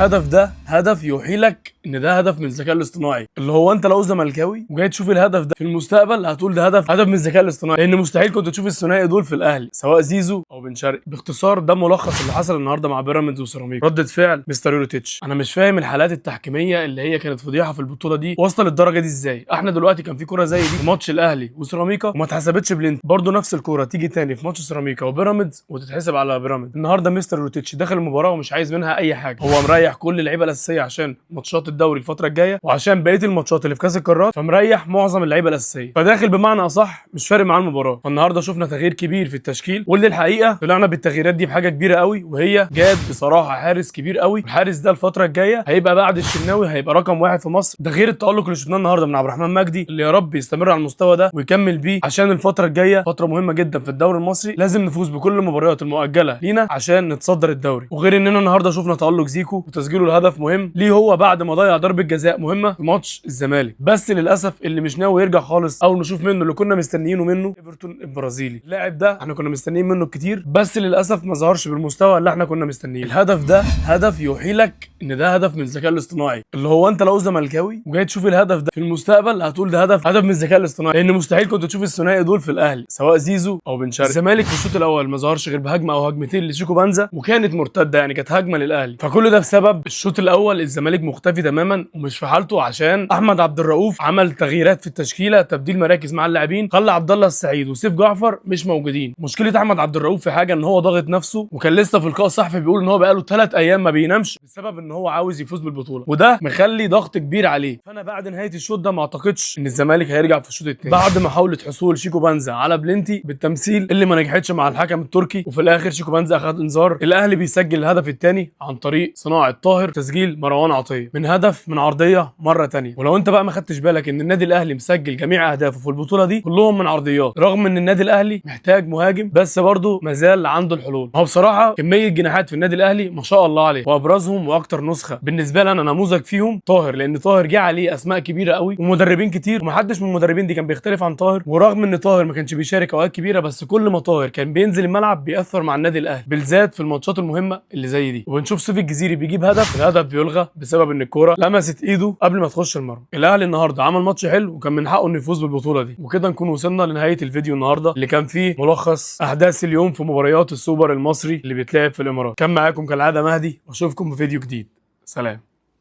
الهدف ده هدف يوحي لك ان ده هدف من الذكاء الاصطناعي، اللي هو انت لو زملكاوي وجاي تشوف الهدف ده في المستقبل هتقول ده هدف من الذكاء الاصطناعي، لان مستحيل كنت تشوف الثنائي دول في الاهلي سواء زيزو او بن شرقي. باختصار ده ملخص اللي حصل النهارده مع بيراميدز وسيراميكا. ردة فعل مستر يوريتيتش. انا مش فاهم الحالات التحكيميه اللي هي كانت فضيحه في البطوله دي واصله للدرجه دي ازاي. احنا دلوقتي كان في كوره زي دي في ماتش الاهلي وسيراميكا وما اتحسبتش بلينت، برضه نفس الكوره تيجي تاني في ماتش سيراميكا وبيراميدز وتتحسب على بيراميدز. النهارده مستر يوريتيتش داخل المباراه ومش عايز منها اي حاجه، هو مريح كل اللعيبه الاساسيه عشان ماتشات الدوري الفتره الجايه وعشان بقيه الماتشات اللي في كاس القارات، فمريح معظم اللعيبه الاساسيه، فداخل بمعنى اصح مش فارق معاه المباراه. فالنهارده شفنا تغيير كبير في التشكيل، واللي الحقيقه طلعنا بالتغييرات دي بحاجه كبيره قوي، وهي جاب بصراحه حارس كبير قوي. الحارس ده الفتره الجايه هيبقى بعد الشناوي هيبقى رقم واحد في مصر، ده غير التالق اللي شفناه النهارده من عبد الرحمن مجدي اللي يا رب يستمر على المستوى ده ويكمل بيه، عشان الفتره الجايه فتره مهمه جدا في الدوري المصري، لازم نفوز بكل المباريات المؤجله لينا عشان نتصدر الدوري. وغير اننا النهارده شفنا تالق زيكو وتسجيله الهدف مهم ليه هو بعد ما ضيع ضربه جزاء مهمه في ماتش الزمالك. بس للاسف اللي مش ناوي يرجع خالص او نشوف منه اللي كنا مستنيينه منه ايفرتون البرازيلي. اللاعب ده احنا كنا مستنيين منه كتير، بس للاسف ما ظهرش بالمستوى اللي احنا كنا مستنيينه. الهدف ده هدف يوحي لك ان ده هدف من الذكاء الاصطناعي، اللي هو انت لو زملكاوي وجاي تشوف الهدف ده في المستقبل هتقول ده هدف من الذكاء الاصطناعي، لان مستحيل كنت تشوف الثنائي دول في الاهلي سواء زيزو او بن شرقي. الزمالك في الشوط الاول ما ظهرش غير بهجمه او هجمتين لشيكو بنزا وكانت مرتده، يعني كانت هجمه للاهلي. فكل ده بسبب الشوط الاول الزمالك مختفي تماما ومش في حالته، عشان احمد عبد الرؤوف عمل تغييرات في التشكيله، تبديل مراكز مع اللاعبين، خلى عبد الله السعيد وسيف جعفر مش موجودين. مشكله احمد عبد الرؤوف في حاجه ان هو ضاغط نفسه، وكان لسه في لقاء صحفي بيقول ان هو بقاله 3 ايام ما بينامش بسبب ان هو عاوز يفوز بالبطوله، وده مخلي ضغط كبير عليه. فانا بعد نهايه الشوط ده ما اعتقدش ان الزمالك هيرجع في الشوط الثاني بعد محاوله حصول شيكو بنزا على بلنتي بالتمثيل اللي ما نجحتش مع الحكم التركي، وفي الاخر شيكو بنزا اخذ انذار. الاهلي بيسجل الهدف الثاني عن طريق صناعه طاهر، تسجيل مروان عطيه من هدف من عرضيه مره ثانيه. ولو انت بقى ما خدتش بالك ان النادي الاهلي مسجل جميع اهدافه في البطوله دي كلهم من عرضيات، رغم ان النادي الاهلي محتاج مهاجم بس برضه ما زال عنده الحلول. هو بصراحه كميه جناحات في النادي الاهلي ما شاء الله عليه، وابرزهم واكتر نسخه بالنسبه لي انا نموذج فيهم طاهر، لان طاهر جه عليه اسماء كبيره قوي ومدربين كتير ومحدش من المدربين دي كان بيختلف عن طاهر. ورغم ان طاهر ما كانش بيشارك اوقات كبيره، بس كل ما طاهر كان بينزل الملعب بيأثر مع النادي الاهلي بالذات في الماتشات المهمه اللي زي دي. وبنشوف سيف الجزيري بيجيب هدف، الهدف بيلغى بسبب ان الكوره لمست ايده قبل ما تخش المرمى. الاهلي النهارده عمل ماتش حلو وكان من حقه انه يفوز بالبطوله دي. وكده نكون وصلنا لنهايه الفيديو النهارده اللي كان فيه ملخص احداث اليوم في مباريات السوبر المصري اللي بيتلعب في الامارات. كان معاكم كالعاده مهدي، واشوفكم في فيديو جديد. سلام.